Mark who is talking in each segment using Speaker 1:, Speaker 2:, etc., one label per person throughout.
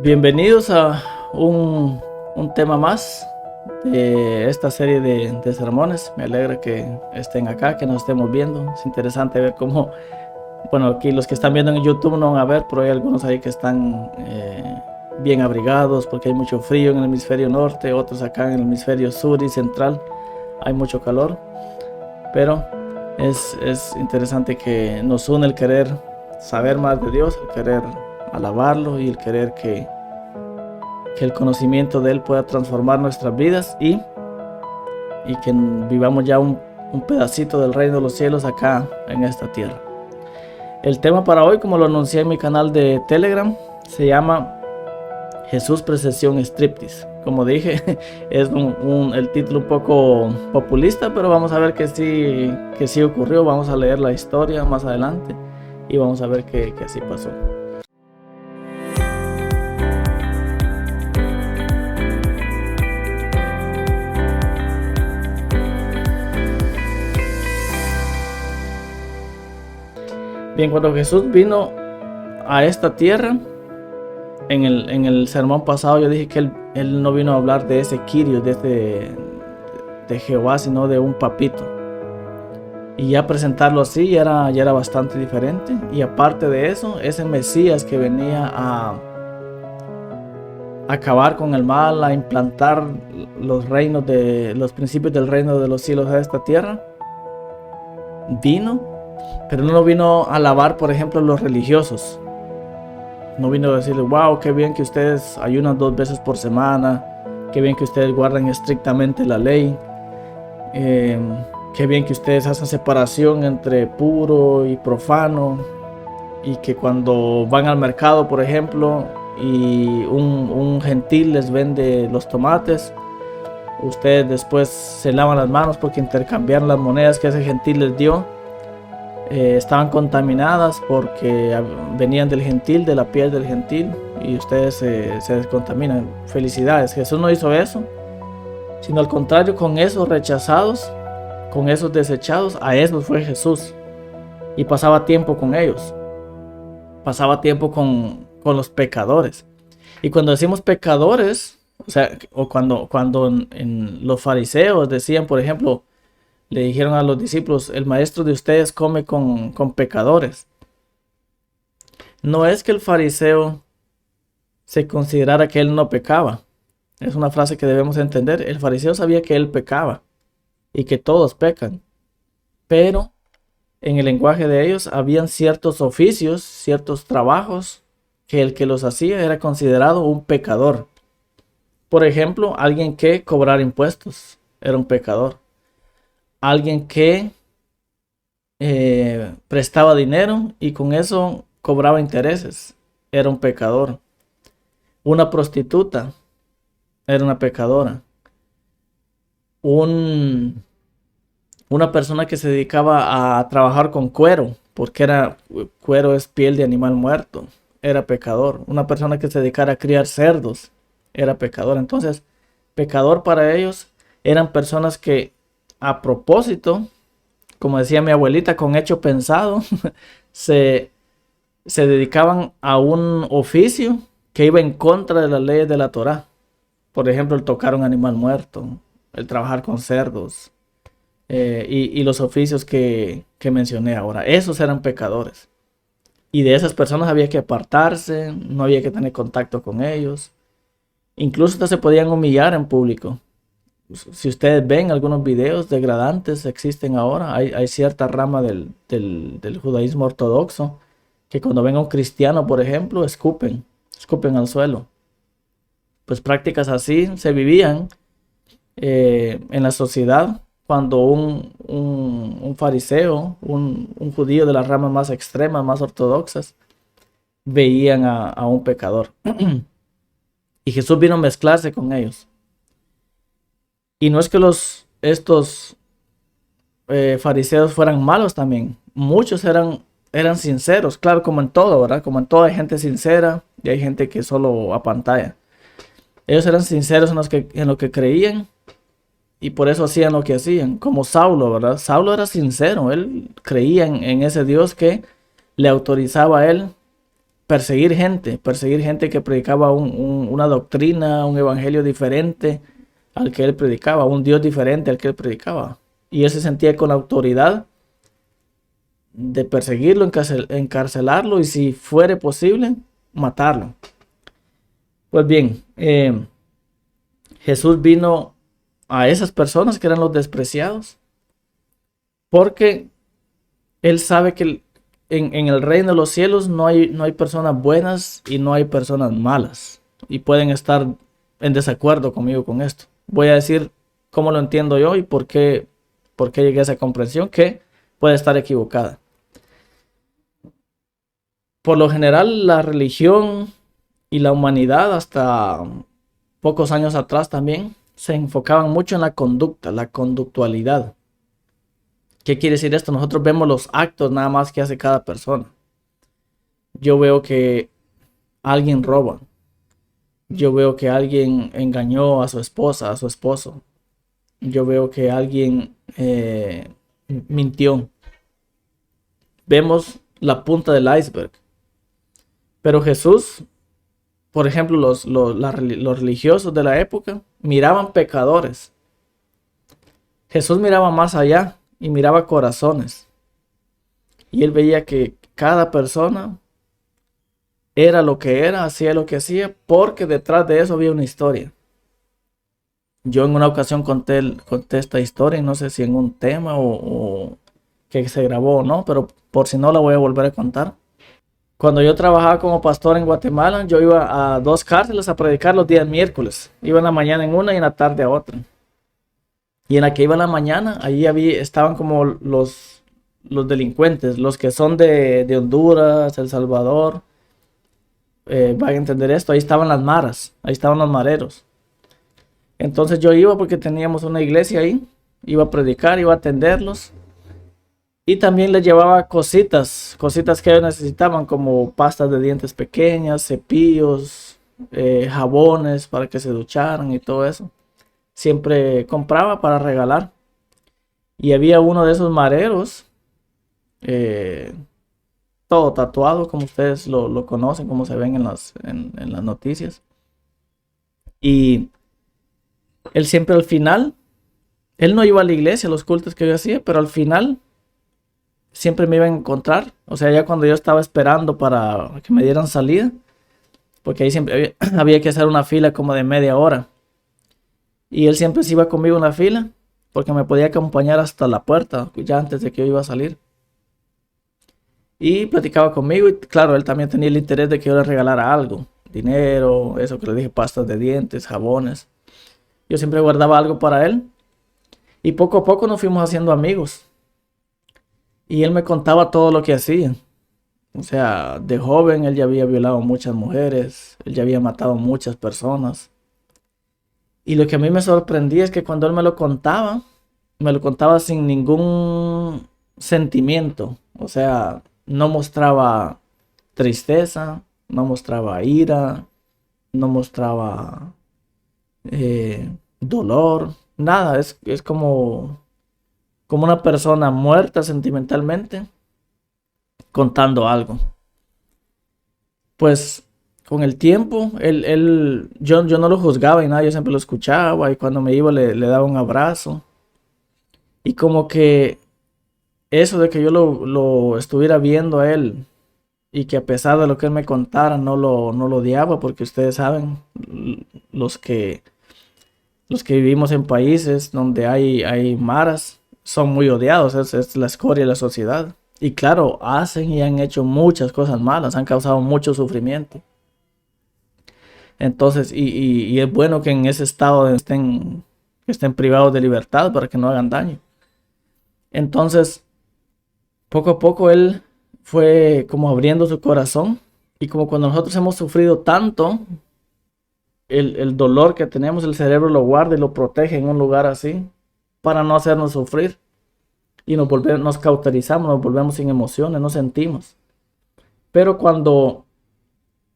Speaker 1: Bienvenidos a un tema más de esta serie de sermones. Me alegra que estén acá, que nos estemos viendo. Es interesante ver cómo, bueno, aquí los que están viendo en YouTube no van a ver, pero hay algunos ahí que están bien abrigados porque hay mucho frío en el hemisferio norte, otros acá en el hemisferio sur y central hay mucho calor, pero es interesante que nos une el querer saber más de Dios, el querer alabarlo y el querer que el conocimiento de Él pueda transformar nuestras vidas y que vivamos ya un pedacito del reino de los cielos acá en esta tierra. El tema para hoy, como lo anuncié en mi canal de Telegram, se llama Jesús Precesión Striptease. Como dije, es el título un poco populista, pero vamos a ver que sí ocurrió. Vamos a leer la historia más adelante y vamos a ver que así pasó. Bien, cuando Jesús vino a esta tierra, en el sermón pasado yo dije que él no vino a hablar de ese Kyrios, de Jehová, sino de un papito. Y ya presentarlo así ya era bastante diferente. Y aparte de eso, ese Mesías que venía a acabar con el mal, a implantar los principios del reino de los cielos a esta tierra, vino, pero no vino a alabar, por ejemplo, a los religiosos. No vino a decirle, wow, qué bien que ustedes ayunan 2 veces por semana, qué bien que ustedes guardan estrictamente la ley, qué bien que ustedes hacen separación entre puro y profano, y que cuando van al mercado, por ejemplo, y un gentil les vende los tomates, ustedes después se lavan las manos porque intercambiaron las monedas que ese gentil les dio. Estaban contaminadas porque venían del gentil, de la piel del gentil, y ustedes se descontaminan. Felicidades. Jesús no hizo eso, sino al contrario, con esos rechazados, con esos desechados, a esos fue Jesús, y pasaba tiempo con ellos, pasaba tiempo con los pecadores. Y cuando decimos pecadores, o sea, o cuando los fariseos decían, por ejemplo, le dijeron a los discípulos, el maestro de ustedes come con pecadores. No es que el fariseo se considerara que él no pecaba. Es una frase que debemos entender. El fariseo sabía que él pecaba y que todos pecan. Pero en el lenguaje de ellos habían ciertos oficios, ciertos trabajos que el que los hacía era considerado un pecador. Por ejemplo, alguien que cobrara impuestos era un pecador. Alguien que prestaba dinero y con eso cobraba intereses era un pecador. Una prostituta era una pecadora. Una persona que se dedicaba a trabajar con cuero, porque cuero es piel de animal muerto, era pecador. Una persona que se dedicara a criar cerdos era pecador. Entonces, pecador para ellos eran personas que a propósito, como decía mi abuelita, con hecho pensado, se dedicaban a un oficio que iba en contra de las leyes de la Torá. Por ejemplo, el tocar un animal muerto, el trabajar con cerdos, y los oficios que mencioné ahora. Esos eran pecadores. Y de esas personas había que apartarse, no había que tener contacto con ellos. Incluso hasta se podían humillar en público. Si ustedes ven algunos videos degradantes existen ahora, hay cierta rama del judaísmo ortodoxo que cuando ven a un cristiano, por ejemplo, escupen al suelo. Pues prácticas así se vivían en la sociedad cuando un fariseo, un judío de las ramas más extremas, más ortodoxas, veían a un pecador. Y Jesús vino a mezclarse con ellos. Y no es que estos fariseos fueran malos también. Muchos eran sinceros, claro, como en todo, ¿verdad? Como en todo hay gente sincera y hay gente que solo apantalla. Ellos eran sinceros en lo que creían y por eso hacían lo que hacían. Como Saulo, ¿verdad? Saulo era sincero, él creía en ese Dios que le autorizaba a él perseguir gente que predicaba una doctrina, un evangelio diferente al que él predicaba, un Dios diferente al que él predicaba. Y él se sentía con la autoridad de perseguirlo, encarcelarlo y si fuere posible, matarlo. Pues bien, Jesús vino a esas personas que eran los despreciados porque él sabe que en el reino de los cielos no hay personas buenas y no hay personas malas. Y pueden estar en desacuerdo conmigo con esto. Voy a decir cómo lo entiendo yo y por qué llegué a esa comprensión que puede estar equivocada. Por lo general, la religión y la humanidad hasta pocos años atrás también se enfocaban mucho en la conducta, la conductualidad. ¿Qué quiere decir esto? Nosotros vemos los actos nada más que hace cada persona. Yo veo que alguien roba. Yo veo que alguien engañó a su esposa, a su esposo. Yo veo que alguien mintió. Vemos la punta del iceberg. Pero Jesús, por ejemplo, los religiosos de la época miraban pecadores. Jesús miraba más allá y miraba corazones. Y él veía que cada persona era lo que era, hacía lo que hacía, porque detrás de eso había una historia. Yo en una ocasión conté esta historia, y no sé si en un tema o que se grabó o no, pero por si no la voy a volver a contar. Cuando yo trabajaba como pastor en Guatemala, yo iba a 2 cárceles a predicar los días miércoles. Iba en la mañana en una y en la tarde a otra. Y en la que iba en la mañana, ahí estaban como los delincuentes, los que son de Honduras, El Salvador. Van a entender esto, ahí estaban las maras, ahí estaban los mareros. Entonces yo iba porque teníamos una iglesia ahí, iba a predicar, iba a atenderlos. Y también les llevaba cositas que ellos necesitaban, como pastas de dientes pequeñas, cepillos, jabones para que se ducharan y todo eso. Siempre compraba para regalar. Y había uno de esos mareros, todo tatuado, como ustedes lo conocen, como se ven en las noticias. Y él siempre al final, él no iba a la iglesia, a los cultos que yo hacía, pero al final siempre me iban a encontrar. O sea, ya cuando yo estaba esperando para que me dieran salida, porque ahí siempre había que hacer una fila como de media hora. Y él siempre se iba conmigo en la fila, porque me podía acompañar hasta la puerta, ya antes de que yo iba a salir. Y platicaba conmigo y claro, él también tenía el interés de que yo le regalara algo. Dinero, eso que le dije, pastas de dientes, jabones. Yo siempre guardaba algo para él. Y poco a poco nos fuimos haciendo amigos. Y él me contaba todo lo que hacía. O sea, de joven él ya había violado a muchas mujeres. Él ya había matado a muchas personas. Y lo que a mí me sorprendía es que cuando él me lo contaba sin ningún sentimiento. O sea, no mostraba tristeza, no mostraba ira, no mostraba dolor, nada. Es como una persona muerta sentimentalmente contando algo. Pues con el tiempo, yo no lo juzgaba y nada, yo siempre lo escuchaba y cuando me iba le daba un abrazo. Y como que eso de que yo lo estuviera viendo a él y que a pesar de lo que él me contara no lo odiaba, porque ustedes saben, los que vivimos en países donde hay maras son muy odiados, es la escoria de la sociedad. Y claro, hacen y han hecho muchas cosas malas, han causado mucho sufrimiento. Entonces, y es bueno que en ese estado estén privados de libertad para que no hagan daño. Entonces, poco a poco él fue como abriendo su corazón. Y como cuando nosotros hemos sufrido tanto, el dolor que tenemos, el cerebro lo guarda y lo protege en un lugar así para no hacernos sufrir. Y nos cauterizamos, nos volvemos sin emociones, no sentimos. Pero cuando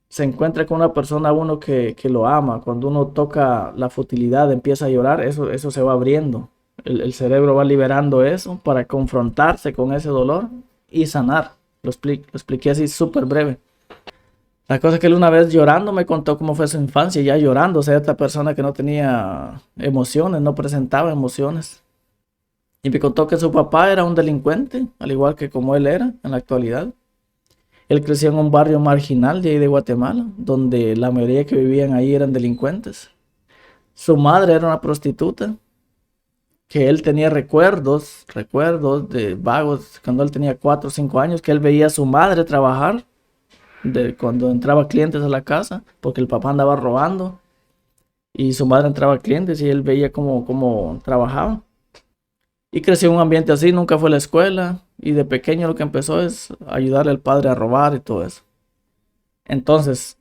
Speaker 1: se encuentra con una persona, uno que lo ama, cuando uno toca la futilidad, empieza a llorar, eso se va abriendo. El cerebro va liberando eso para confrontarse con ese dolor y sanar. Lo expliqué así súper breve. La cosa es que él una vez llorando me contó cómo fue su infancia, ya llorando, o sea, esta persona que no tenía emociones, no presentaba emociones. Y me contó que su papá era un delincuente, al igual que como él era en la actualidad. Él creció en un barrio marginal de ahí de Guatemala, donde la mayoría que vivían ahí eran delincuentes. Su madre era una prostituta, que él tenía recuerdos de vagos, cuando él tenía 4 o 5 años, que él veía a su madre trabajar, de cuando entraba clientes a la casa, porque el papá andaba robando, y su madre entraba clientes y él veía cómo trabajaba. Y creció en un ambiente así, nunca fue a la escuela, y de pequeño lo que empezó es ayudarle al padre a robar y todo eso. Entonces,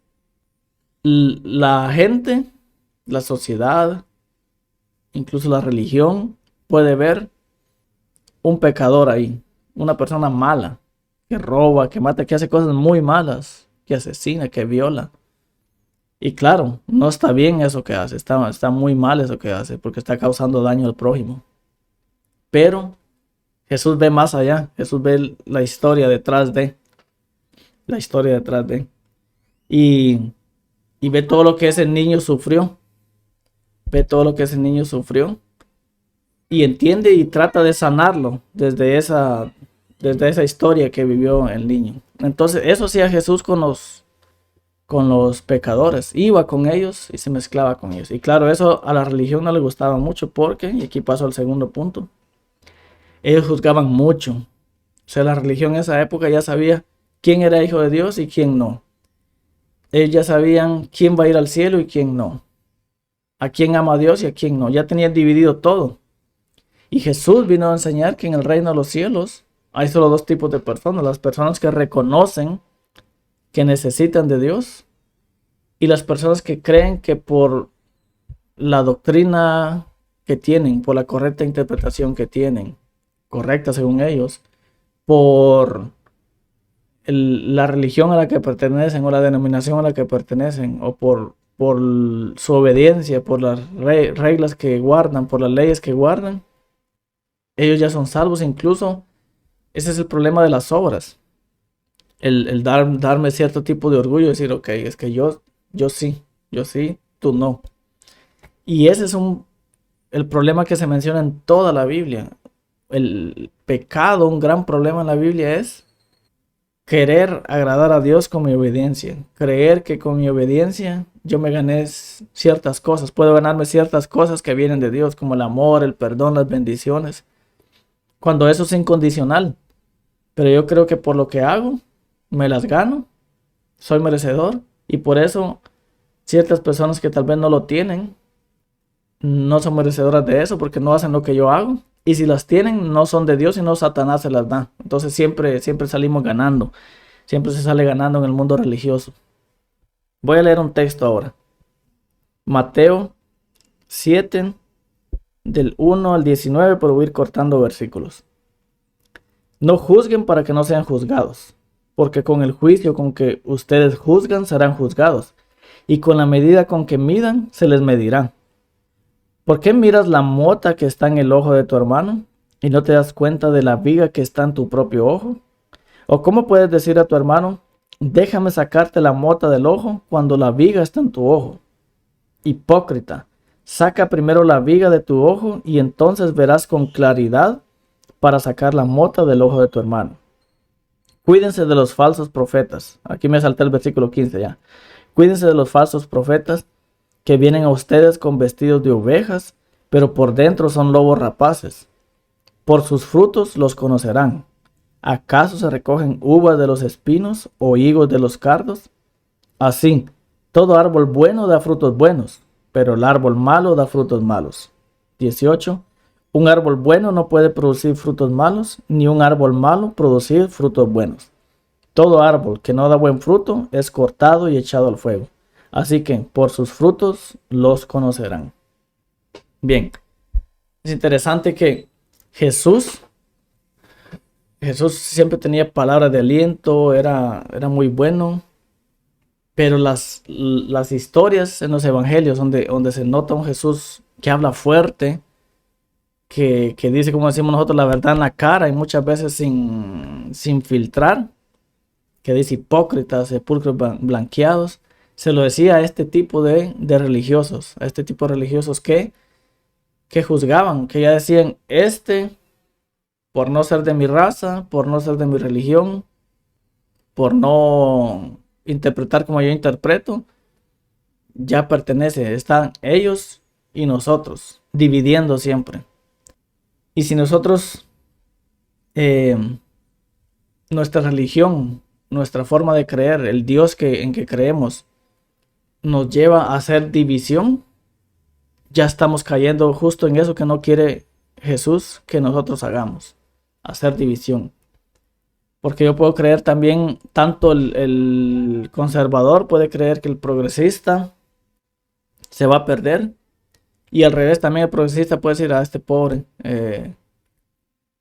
Speaker 1: la gente, la sociedad, incluso la religión, puede ver un pecador ahí, una persona mala, que roba, que mata, que hace cosas muy malas, que asesina, que viola. Y claro, no está bien eso que hace, está muy mal eso que hace, porque está causando daño al prójimo. Pero Jesús ve más allá, Jesús ve la historia detrás de, y, y ve todo lo que ese niño sufrió, ve todo lo que ese niño sufrió, y entiende y trata de sanarlo desde esa historia que vivió el niño. Entonces, eso hacía Jesús con los pecadores, iba con ellos y se mezclaba con ellos. Y claro, eso a la religión no le gustaba mucho porque, y aquí paso al segundo punto, ellos juzgaban mucho. O sea, la religión en esa época ya sabía quién era hijo de Dios y quién no. Ellos ya sabían quién va a ir al cielo y quién no. A quién ama a Dios y a quién no. Ya tenían dividido todo. Y Jesús vino a enseñar que en el reino de los cielos hay solo dos tipos de personas. Las personas que reconocen que necesitan de Dios y las personas que creen que por la doctrina que tienen, por la correcta interpretación que tienen, correcta según ellos, por la religión a la que pertenecen o la denominación a la que pertenecen o por su obediencia, por las reglas que guardan, por las leyes que guardan, ellos ya son salvos. Incluso ese es el problema de las obras. El darme cierto tipo de orgullo, decir, ok, es que yo sí, tú no. Y ese es el problema que se menciona en toda la Biblia. El pecado, un gran problema en la Biblia es querer agradar a Dios con mi obediencia. Creer que con mi obediencia yo me gané ciertas cosas. Puedo ganarme ciertas cosas que vienen de Dios, como el amor, el perdón, las bendiciones. Cuando eso es incondicional. Pero yo creo que por lo que hago, me las gano. Soy merecedor. Y por eso ciertas personas que tal vez no lo tienen, no son merecedoras de eso porque no hacen lo que yo hago. Y si las tienen, no son de Dios, sino Satanás se las da. Entonces siempre salimos ganando. Siempre se sale ganando en el mundo religioso. Voy a leer un texto ahora. Mateo 7, del 1 al 19, pero voy a ir cortando versículos. No juzguen para que no sean juzgados, porque con el juicio con que ustedes juzgan serán juzgados, y con la medida con que midan se les medirá. ¿Por qué miras la mota que está en el ojo de tu hermano y no te das cuenta de la viga que está en tu propio ojo? ¿O cómo puedes decir a tu hermano, déjame sacarte la mota del ojo cuando la viga está en tu ojo? Hipócrita, saca primero la viga de tu ojo y entonces verás con claridad para sacar la mota del ojo de tu hermano. Cuídense de los falsos profetas. Aquí me salté el versículo 15 ya. Cuídense de los falsos profetas que vienen a ustedes con vestidos de ovejas, pero por dentro son lobos rapaces. Por sus frutos los conocerán. ¿Acaso se recogen uvas de los espinos o higos de los cardos? Así, todo árbol bueno da frutos buenos, pero el árbol malo da frutos malos. 18. Un árbol bueno no puede producir frutos malos, ni un árbol malo producir frutos buenos. Todo árbol que no da buen fruto es cortado y echado al fuego. Así que por sus frutos los conocerán. Bien, es interesante que Jesús siempre tenía palabras de aliento, era muy bueno, pero las historias en los evangelios donde se nota un Jesús que habla fuerte, que dice, como decimos nosotros, la verdad en la cara y muchas veces sin filtrar, que dice hipócritas, sepulcros blanqueados. Se lo decía a este tipo de religiosos, a este tipo de religiosos que juzgaban, que ya decían, por no ser de mi raza, por no ser de mi religión, por no interpretar como yo interpreto, ya pertenece, están ellos y nosotros, dividiendo siempre. Y si nosotros, nuestra religión, nuestra forma de creer, el Dios en que creemos, nos lleva a hacer división, ya estamos cayendo justo en eso que no quiere Jesús que nosotros hagamos, hacer división. Porque yo puedo creer también, tanto el conservador puede creer que el progresista se va a perder, y al revés también el progresista puede decir a este pobre,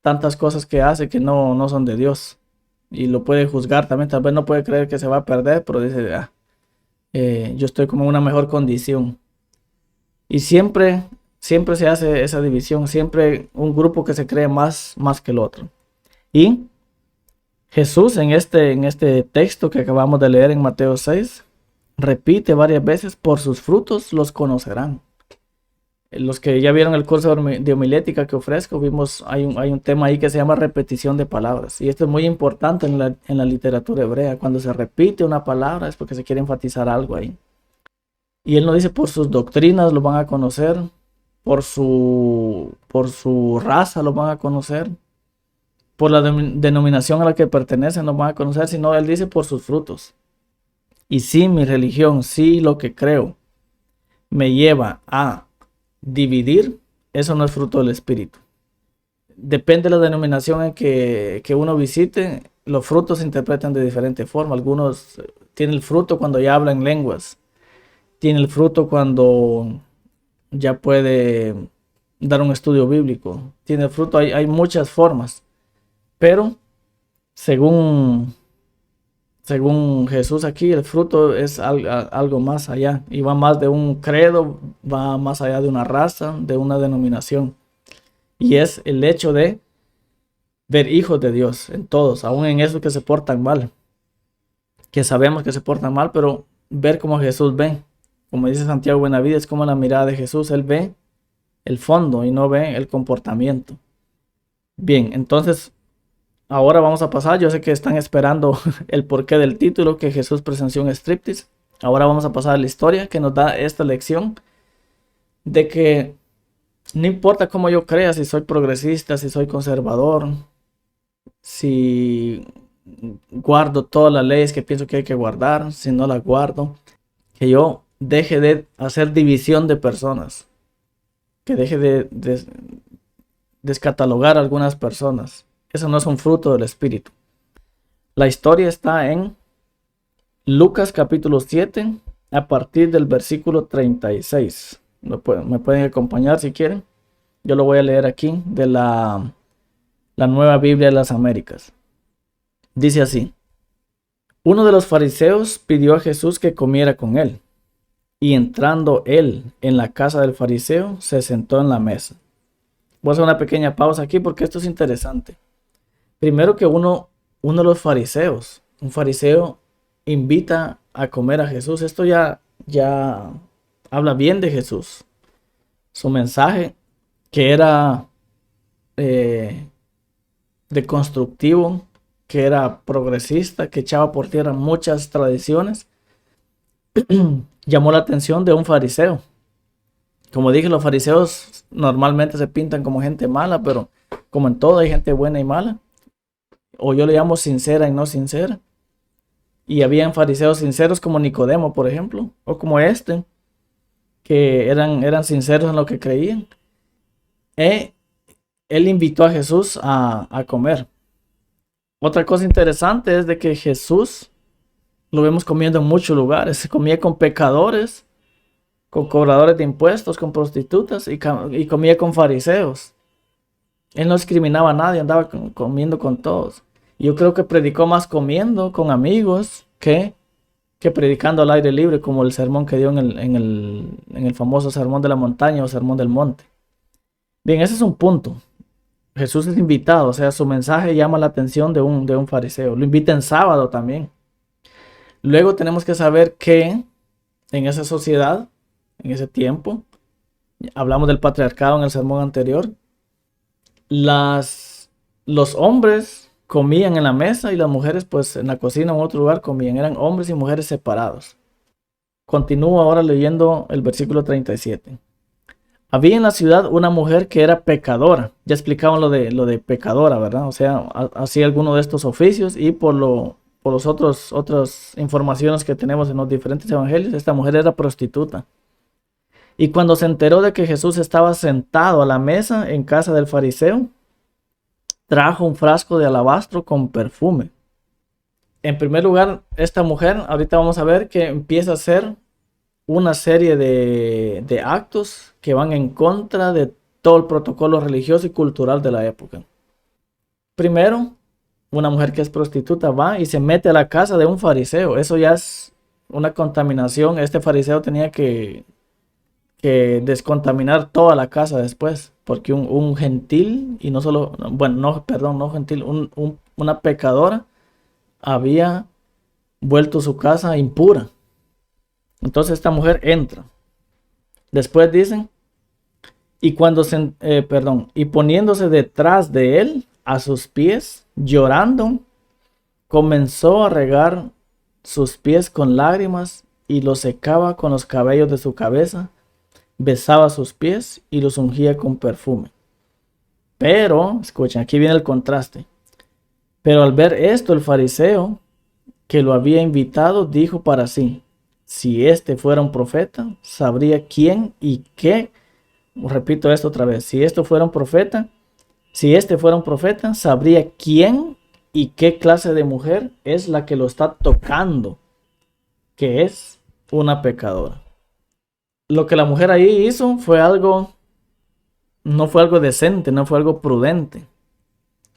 Speaker 1: tantas cosas que hace que no son de Dios, y lo puede juzgar también. Tal vez no puede creer que se va a perder, pero dice, yo estoy como en una mejor condición. Y siempre se hace esa división, siempre un grupo que se cree más que el otro. Y Jesús en este texto que acabamos de leer en Mateo 6, repite varias veces, por sus frutos los conocerán. Los que ya vieron el curso de homilética que ofrezco, hay un tema ahí que se llama repetición de palabras. Y esto es muy importante en la literatura hebrea. Cuando se repite una palabra es porque se quiere enfatizar algo ahí. Y él no dice por sus doctrinas lo van a conocer, por su raza lo van a conocer, por la denominación a la que pertenecen lo van a conocer, sino él dice por sus frutos. Y si mi religión, si lo que creo me lleva a dividir, eso no es fruto del Espíritu. Depende de la denominación en que uno visite, los frutos se interpretan de diferente forma. Algunos tienen el fruto cuando ya hablan lenguas, tiene el fruto cuando ya puede dar un estudio bíblico, tiene el fruto, hay muchas formas, pero según Jesús aquí, el fruto es algo más allá, y va más de un credo, va más allá de una raza, de una denominación, y es el hecho de ver hijos de Dios en todos, aún en esos que se portan mal, que sabemos que se portan mal, pero ver como Jesús ve. Como dice Santiago Benavides, como la mirada de Jesús, él ve el fondo y no ve el comportamiento. Bien, entonces ahora vamos a pasar. Yo sé que están esperando el porqué del título, que Jesús presenció un striptease. Ahora vamos a pasar a la historia que nos da esta lección de que no importa cómo yo crea, si soy progresista, si soy conservador, si guardo todas las leyes que pienso que hay que guardar, si no las guardo, que yo deje de hacer división de personas, que deje de descatalogar a algunas personas. Eso no es un fruto del Espíritu. La historia está en Lucas capítulo 7, a partir del versículo 36. Me pueden acompañar si quieren. Yo lo voy a leer aquí de la Nueva Biblia de las Américas. Dice así: uno de los fariseos pidió a Jesús que comiera con él. Y entrando él en la casa del fariseo, se sentó en la mesa. Voy a hacer una pequeña pausa aquí porque esto es interesante. Primero que uno de los fariseos, un fariseo invita a comer a Jesús. Esto ya habla bien de Jesús. Su mensaje, que era deconstructivo, que era progresista, que echaba por tierra muchas tradiciones, llamó la atención de un fariseo. Como dije, los fariseos normalmente se pintan como gente mala, pero como en todo hay gente buena y mala, o yo le llamo sincera y no sincera. Y habían fariseos sinceros como Nicodemo, por ejemplo, o como que eran sinceros en lo que creían. Él invitó a Jesús a comer. Otra cosa interesante es de que Jesús lo vemos comiendo en muchos lugares. Se comía con pecadores, con cobradores de impuestos, con prostitutas, y comía con fariseos. Él no discriminaba a nadie, andaba comiendo con todos. Y yo creo que predicó más comiendo con amigos que predicando al aire libre, como el sermón que dio en el famoso sermón de la montaña o sermón del monte. Bien, ese es un punto. Jesús es invitado, o sea, su mensaje llama la atención de un fariseo. Lo invita en sábado también. Luego tenemos que saber que en esa sociedad, en ese tiempo, hablamos del patriarcado en el sermón anterior, los hombres comían en la mesa y las mujeres pues en la cocina o en otro lugar comían. Eran hombres y mujeres separados. Continúo ahora leyendo el versículo 37. Había en la ciudad una mujer que era pecadora. Ya explicaban lo de pecadora, ¿verdad? O sea, hacía alguno de estos oficios y por los otras informaciones que tenemos en los diferentes evangelios, esta mujer era prostituta. Y cuando se enteró de que Jesús estaba sentado a la mesa en casa del fariseo, trajo un frasco de alabastro con perfume. En primer lugar, esta mujer, ahorita vamos a ver que empieza a hacer una serie de actos que van en contra de todo el protocolo religioso y cultural de la época. Primero, una mujer que es prostituta va y se mete a la casa de un fariseo. Eso ya es una contaminación. Este fariseo tenía que descontaminar toda la casa después, porque un gentil, y no solo, bueno, no, perdón, no gentil, una pecadora había vuelto su casa impura. Entonces esta mujer entra. Después dicen, y poniéndose detrás de él, a sus pies, llorando, comenzó a regar sus pies con lágrimas y los secaba con los cabellos de su cabeza, besaba sus pies y los ungía con perfume. Pero, escuchen, aquí viene el contraste. Pero al ver esto, el fariseo que lo había invitado dijo para sí: si este fuera un profeta, sabría quién y qué. Repito esto otra vez: si este fuera un profeta, sabría quién y qué clase de mujer es la que lo está tocando, que es una pecadora. Lo que la mujer ahí hizo no fue algo decente, no fue algo prudente.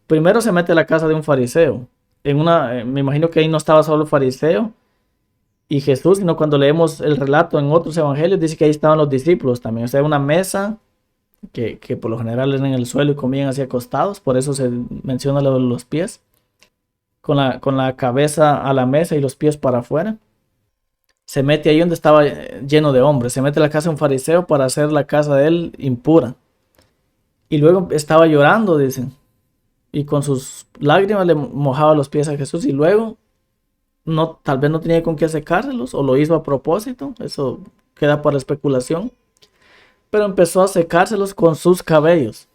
Speaker 1: Primero se mete a la casa de un fariseo. Me imagino que ahí no estaba solo el fariseo y Jesús, sino cuando leemos el relato en otros evangelios, dice que ahí estaban los discípulos también. O sea, una mesa que por lo general eran en el suelo y comían así acostados, por eso se menciona lo de los pies, con la cabeza a la mesa y los pies para afuera. Se mete ahí donde estaba lleno de hombres, se mete a la casa de un fariseo para hacer la casa de él impura. Y luego estaba llorando, dicen, y con sus lágrimas le mojaba los pies a Jesús, y luego tal vez no tenía con qué secárselos o lo hizo a propósito, eso queda para especulación, pero empezó a secárselos con sus cabellos.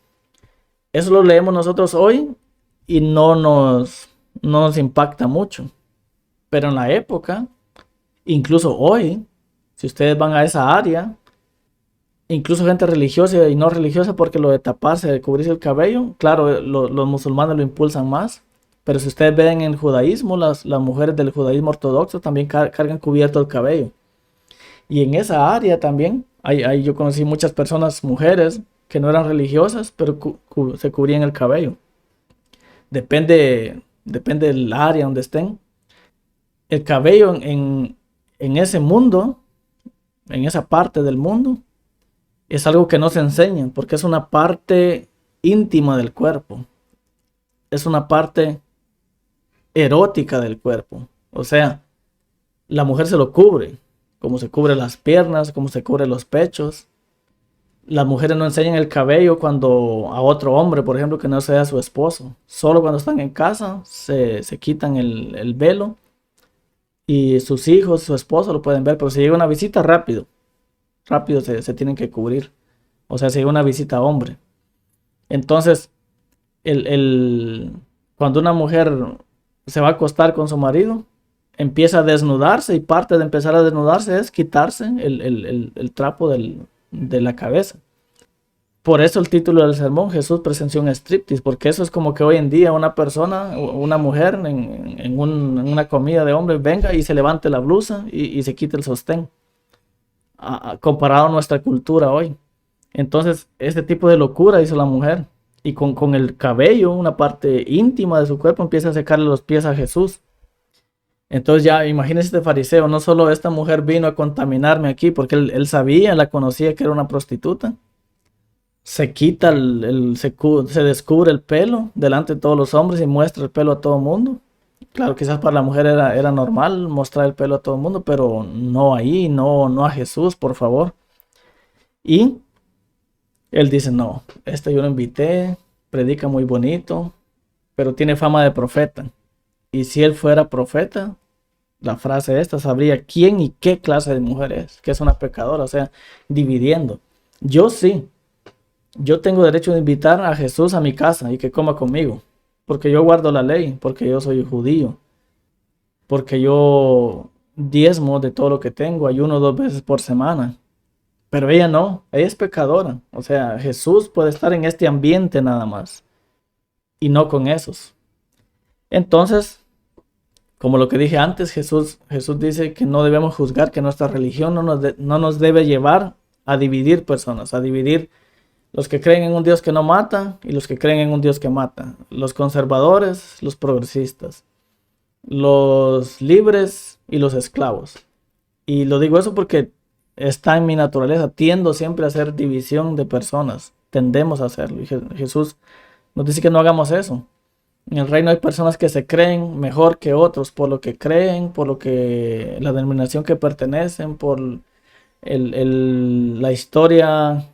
Speaker 1: Eso lo leemos nosotros hoy y no nos impacta mucho, pero en la época, incluso hoy, si ustedes van a esa área, incluso gente religiosa y no religiosa, porque lo de taparse, de cubrirse el cabello, claro, los musulmanes lo impulsan más, pero si ustedes ven en el judaísmo, las mujeres del judaísmo ortodoxo también cargan cubierto el cabello. Y en esa área también, yo conocí muchas personas, mujeres, que no eran religiosas, pero se cubrían el cabello. Depende del área donde estén. El cabello en ese mundo, en esa parte del mundo, es algo que no se enseña, porque es una parte íntima del cuerpo. Es una parte erótica del cuerpo. O sea, la mujer se lo cubre, como se cubre las piernas, como se cubre los pechos. Las mujeres no enseñan el cabello cuando a otro hombre, por ejemplo, que no sea su esposo. Solo cuando están en casa se quitan el velo y sus hijos, su esposo lo pueden ver, pero si llega una visita, rápido se tienen que cubrir. O sea, si llega una visita a hombre. Entonces, cuando una mujer se va a acostar con su marido, empieza a desnudarse, y parte de empezar a desnudarse es quitarse el trapo de la cabeza. Por eso el título del sermón: Jesús presenció un striptease, porque eso es como que hoy en día una persona, una mujer en una comida de hombres, venga y se levante la blusa y se quite el sostén, comparado a nuestra cultura hoy. Entonces, este tipo de locura hizo la mujer, y con el cabello, una parte íntima de su cuerpo, empieza a secarle los pies a Jesús. Entonces ya imagínense este fariseo: no solo esta mujer vino a contaminarme aquí, porque él sabía, la conocía que era una prostituta, se quita se descubre el pelo delante de todos los hombres y muestra el pelo a todo el mundo. Claro, quizás para la mujer era normal mostrar el pelo a todo el mundo, pero no ahí, no a Jesús, por favor. Y él dice, no, este yo lo invité, predica muy bonito, pero tiene fama de profeta. Y si él fuera profeta, la frase esta sabría quién y qué clase de mujer es, que es una pecadora, o sea, dividiendo. Yo sí, yo tengo derecho de invitar a Jesús a mi casa y que coma conmigo, porque yo guardo la ley, porque yo soy judío, porque yo diezmo de todo lo que tengo, ayuno 2 veces por semana. Pero ella no, ella es pecadora. O sea, Jesús puede estar en este ambiente nada más y no con esos. Entonces, como lo que dije antes, Jesús dice que no debemos juzgar, que nuestra religión no nos debe llevar a dividir personas, a dividir los que creen en un Dios que no mata y los que creen en un Dios que mata, los conservadores, los progresistas, los libres y los esclavos. Y lo digo eso porque está en mi naturaleza, tiendo siempre a hacer división de personas, tendemos a hacerlo. Y Jesús nos dice que no hagamos eso. En el reino hay personas que se creen mejor que otros por lo que creen, por lo que la denominación que pertenecen, por la historia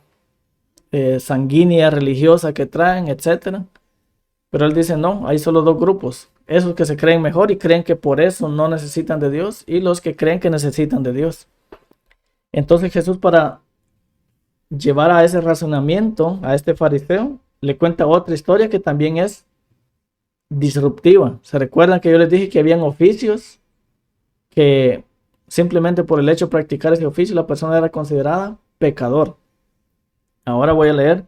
Speaker 1: sanguínea, religiosa que traen, etcétera. Pero él dice, no, hay solo dos grupos. Esos que se creen mejor y creen que por eso no necesitan de Dios y los que creen que necesitan de Dios. Entonces Jesús, para llevar a ese razonamiento a este fariseo, le cuenta otra historia que también es disruptiva. ¿Se recuerdan que yo les dije que habían oficios que simplemente por el hecho de practicar ese oficio la persona era considerada pecador? Ahora voy a leer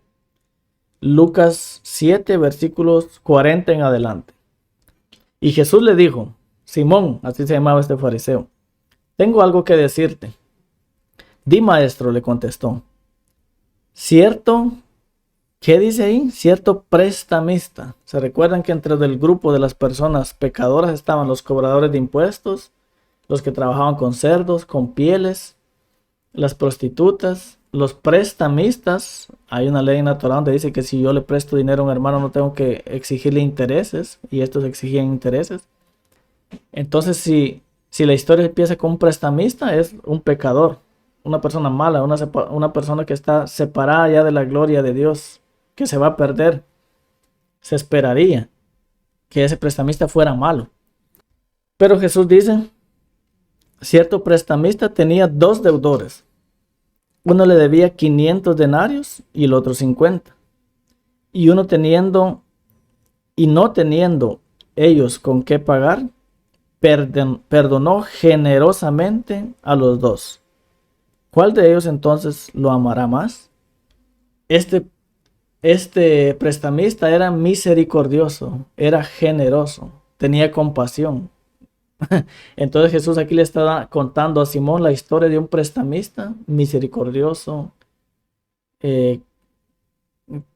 Speaker 1: Lucas 7, versículos 40 en adelante. Y Jesús le dijo, Simón, así se llamaba este fariseo, tengo algo que decirte. Di, maestro, le contestó. Cierto, ¿qué dice ahí? Cierto prestamista. ¿Se recuerdan que entre el grupo de las personas pecadoras estaban los cobradores de impuestos, los que trabajaban con cerdos, con pieles, las prostitutas, los prestamistas? Hay una ley natural donde dice que si yo le presto dinero a un hermano no tengo que exigirle intereses, y estos exigían intereses. Entonces, si la historia empieza con un prestamista, es un pecador, una persona mala, una persona que está separada ya de la gloria de Dios, que se va a perder. Se esperaría que ese prestamista fuera malo. Pero Jesús dice, cierto prestamista tenía dos deudores. Uno le debía 500 denarios y el otro 50. Y uno teniendo y no teniendo ellos con qué pagar, perdonó generosamente a los dos. ¿Cuál de ellos entonces lo amará más? Este prestamista era misericordioso, era generoso, tenía compasión. Entonces Jesús aquí le estaba contando a Simón la historia de un prestamista misericordioso, eh,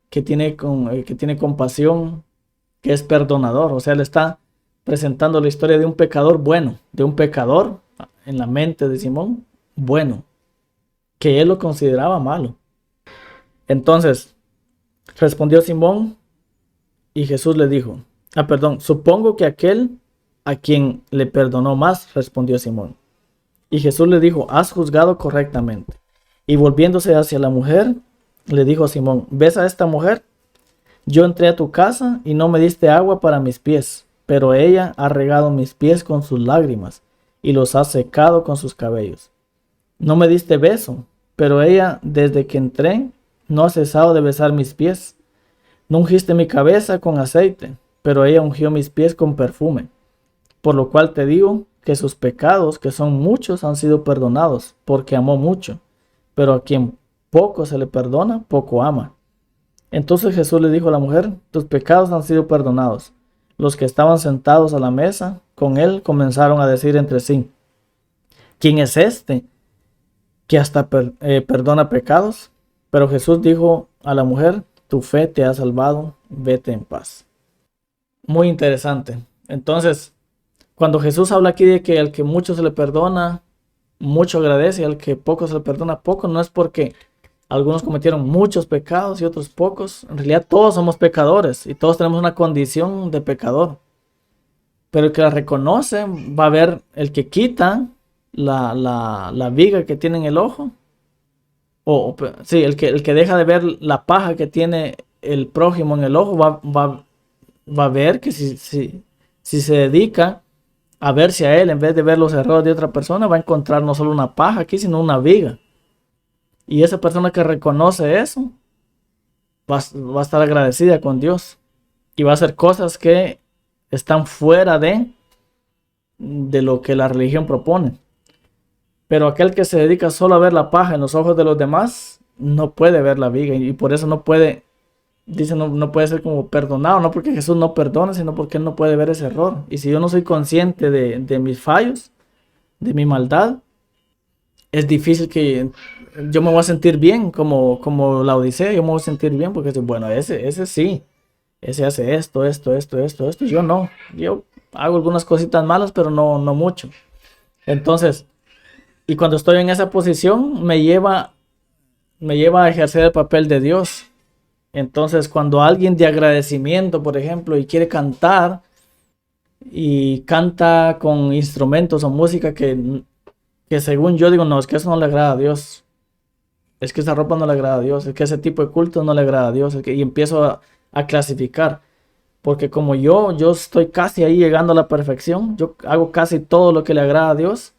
Speaker 1: que tiene compasión, que es perdonador. O sea, le está presentando la historia de un pecador bueno, de un pecador en la mente de Simón, bueno, que él lo consideraba malo. Entonces, respondió Simón y Jesús le dijo, supongo que aquel a quien le perdonó más, respondió Simón. Y Jesús le dijo, has juzgado correctamente. Y volviéndose hacia la mujer, le dijo a Simón, ¿ves a esta mujer? Yo entré a tu casa y no me diste agua para mis pies, pero ella ha regado mis pies con sus lágrimas y los ha secado con sus cabellos. No me diste beso, pero ella desde que entré no ha cesado de besar mis pies. No ungiste mi cabeza con aceite, pero ella ungió mis pies con perfume. Por lo cual te digo que sus pecados, que son muchos, han sido perdonados, porque amó mucho. Pero a quien poco se le perdona, poco ama. Entonces Jesús le dijo a la mujer, tus pecados han sido perdonados. Los que estaban sentados a la mesa con él comenzaron a decir entre sí, ¿quién es este que hasta perdona pecados? Pero Jesús dijo a la mujer, tu fe te ha salvado, vete en paz. Muy interesante. Entonces, cuando Jesús habla aquí de que al que mucho se le perdona, mucho agradece, y al que poco se le perdona, poco, no es porque Algunos cometieron muchos pecados y otros pocos. En realidad todos somos pecadores y todos tenemos una condición de pecador. Pero el que la reconoce va a ver el que quita la viga que tiene en el ojo. Sí, el que deja de ver la paja que tiene el prójimo en el ojo va a ver que si se dedica a verse a él en vez de ver los errores de otra persona, va a encontrar no solo una paja aquí, sino una viga. Y esa persona que reconoce eso va a estar agradecida con Dios y va a hacer cosas que están fuera de lo que la religión propone. Pero aquel que se dedica solo a ver la paja en los ojos de los demás, no puede ver la viga y por eso no puede, dice, no puede ser como perdonado, no porque Jesús no perdona, sino porque él no puede ver ese error. Y si yo no soy consciente de mis fallos, de mi maldad, es difícil que yo me voy a sentir bien como la Odisea, yo me voy a sentir bien porque bueno, ese sí, ese hace esto, yo no, yo hago algunas cositas malas, pero no mucho. Entonces, y cuando estoy en esa posición, me lleva a ejercer el papel de Dios. Entonces, cuando alguien de agradecimiento, por ejemplo, y quiere cantar, y canta con instrumentos o música que según yo digo, no, es que eso no le agrada a Dios. Es que esa ropa no le agrada a Dios. Es que ese tipo de culto no le agrada a Dios. Y empiezo a clasificar. Porque como yo estoy casi ahí llegando a la perfección, yo hago casi todo lo que le agrada a Dios.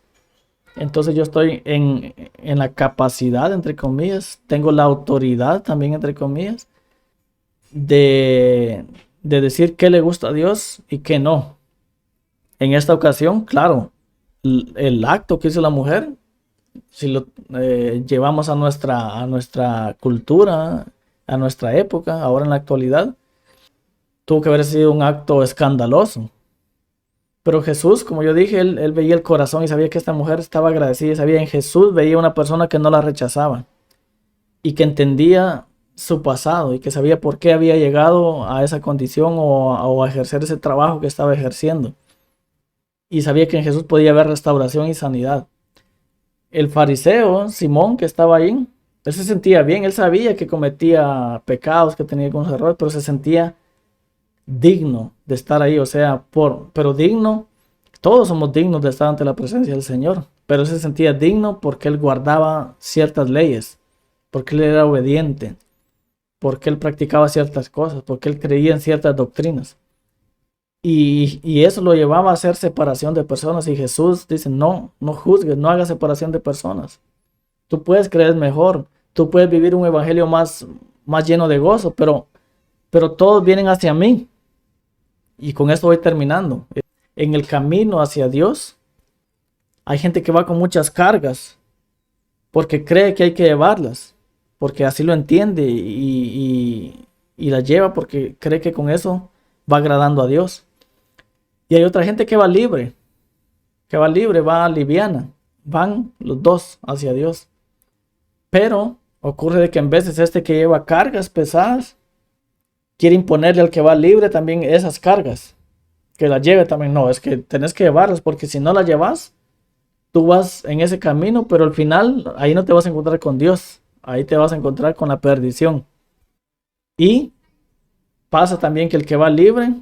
Speaker 1: Entonces yo estoy en la capacidad, entre comillas, tengo la autoridad también, entre comillas, de decir qué le gusta a Dios y qué no. En esta ocasión, claro, el acto que hizo la mujer, si lo llevamos a nuestra cultura, a nuestra época, ahora en la actualidad, tuvo que haber sido un acto escandaloso. Pero Jesús, como yo dije, él veía el corazón y sabía que esta mujer estaba agradecida. Sabía en Jesús, veía una persona que no la rechazaba y que entendía su pasado y que sabía por qué había llegado a esa condición o a ejercer ese trabajo que estaba ejerciendo. Y sabía que en Jesús podía haber restauración y sanidad. El fariseo, Simón, que estaba ahí, él se sentía bien, él sabía que cometía pecados, que tenía algunos errores, pero se sentía digno de estar ahí, o sea, pero digno, todos somos dignos de estar ante la presencia del Señor, pero él se sentía digno porque él guardaba ciertas leyes, porque él era obediente, porque él practicaba ciertas cosas, porque él creía en ciertas doctrinas. Y eso lo llevaba a hacer separación de personas. Y Jesús dice, no juzgues, no hagas separación de personas. Tú puedes creer mejor, tú puedes vivir un evangelio más lleno de gozo, pero todos vienen hacia mí. Y con esto voy terminando. En el camino hacia Dios, hay gente que va con muchas cargas, porque cree que hay que llevarlas, porque así lo entiende y las lleva porque cree que con eso va agradando a Dios. Y hay otra gente que va libre, va liviana. Van los dos hacia Dios. Pero ocurre de que en veces este que lleva cargas pesadas quiere imponerle al que va libre también esas cargas. Que las lleve también. No, es que tenés que llevarlas porque si no las llevas, tú vas en ese camino, pero al final ahí no te vas a encontrar con Dios. Ahí te vas a encontrar con la perdición. Y pasa también que el que va libre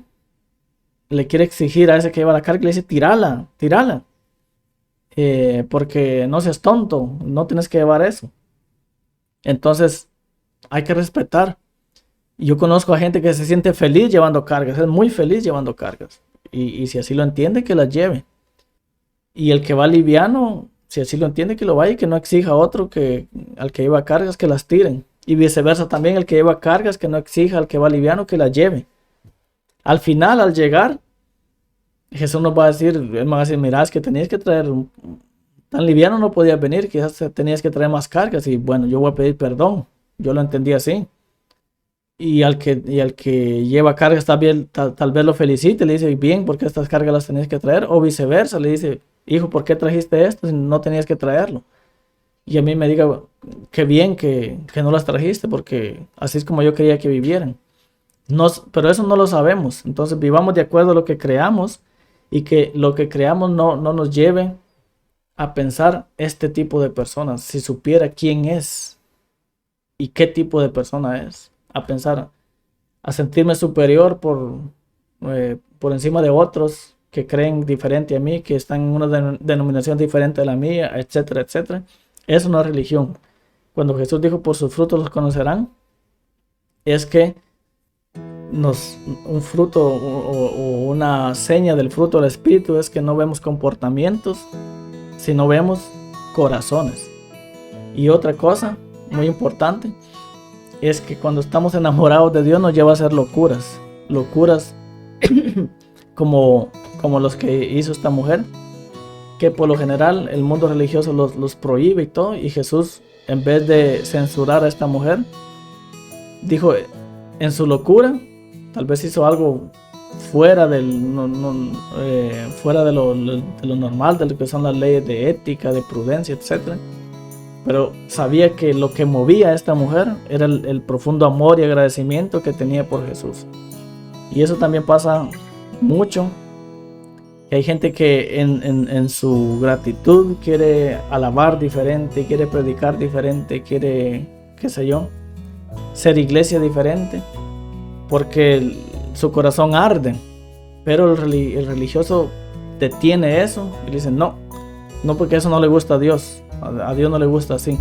Speaker 1: le quiere exigir a ese que lleva la carga y le dice, tírala, porque no seas tonto, no tienes que llevar eso. Entonces hay que respetar. Yo conozco a gente que se siente feliz llevando cargas, es muy feliz llevando cargas. Y si así lo entiende, que las lleve. Y el que va liviano, si así lo entiende, que lo vaya y que no exija a otro al que lleva cargas que las tiren. Y viceversa también, el que lleva cargas que no exija al que va liviano que las lleve. Al final, al llegar, Jesús nos va a decir, él me va a decir, mira, es que tenías que traer, tan liviano no podías venir, quizás tenías que traer más cargas y bueno, yo voy a pedir perdón. Yo lo entendí así. Y al que lleva cargas tal vez lo felicite, le dice, bien, ¿por qué estas cargas las tenías que traer? O viceversa, le dice, hijo, ¿por qué trajiste esto si no tenías que traerlo? Y a mí me diga, qué bien que no las trajiste, porque así es como yo quería que vivieran. Pero eso no lo sabemos. Entonces vivamos de acuerdo a lo que creamos y que lo que creamos no nos lleve a pensar este tipo de personas. Si supiera quién es, y qué tipo de persona es. A pensar, a sentirme superior por encima de otros que creen diferente a mí, que están en una denominación diferente a la mía, etcétera, etcétera. Eso no es religión. Cuando Jesús dijo, por sus frutos los conocerán, es que un fruto o una seña del fruto del Espíritu es que no vemos comportamientos, sino vemos corazones. Y otra cosa muy importante es que cuando estamos enamorados de Dios nos lleva a hacer locuras como los que hizo esta mujer, que por lo general el mundo religioso los prohíbe y todo, y Jesús, en vez de censurar a esta mujer, dijo, en su locura, tal vez hizo algo fuera de lo normal, de lo que son las leyes de ética, de prudencia, etc. Pero sabía que lo que movía a esta mujer era el profundo amor y agradecimiento que tenía por Jesús. Y eso también pasa mucho. Hay gente que en su gratitud quiere alabar diferente, quiere predicar diferente, quiere, qué sé yo, ser iglesia diferente, porque su corazón arde. Pero el religioso detiene eso y le dice, no, porque eso no le gusta a Dios. A Dios no le gusta así.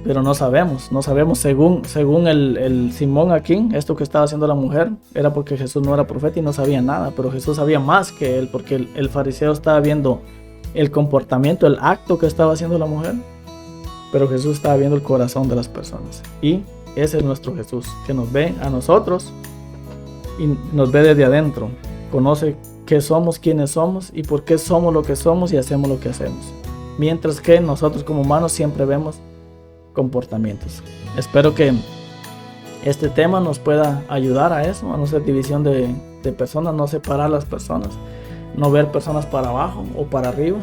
Speaker 1: Pero no sabemos según el Simón aquí, esto que estaba haciendo la mujer era porque Jesús no era profeta y no sabía nada, pero Jesús sabía más que él, porque el fariseo estaba viendo el comportamiento, el acto que estaba haciendo la mujer, pero Jesús estaba viendo el corazón de las personas. Y ese es nuestro Jesús, que nos ve a nosotros y nos ve desde adentro, conoce qué somos, quiénes somos y por qué somos lo que somos y hacemos lo que hacemos, mientras que nosotros como humanos siempre vemos comportamientos. Espero que este tema nos pueda ayudar a eso, a no ser división de personas, no separar las personas, no ver personas para abajo o para arriba,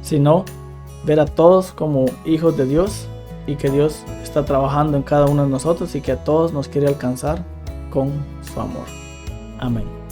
Speaker 1: sino ver a todos como hijos de Dios y que Dios está trabajando en cada uno de nosotros y que a todos nos quiere alcanzar con su amor. Amén.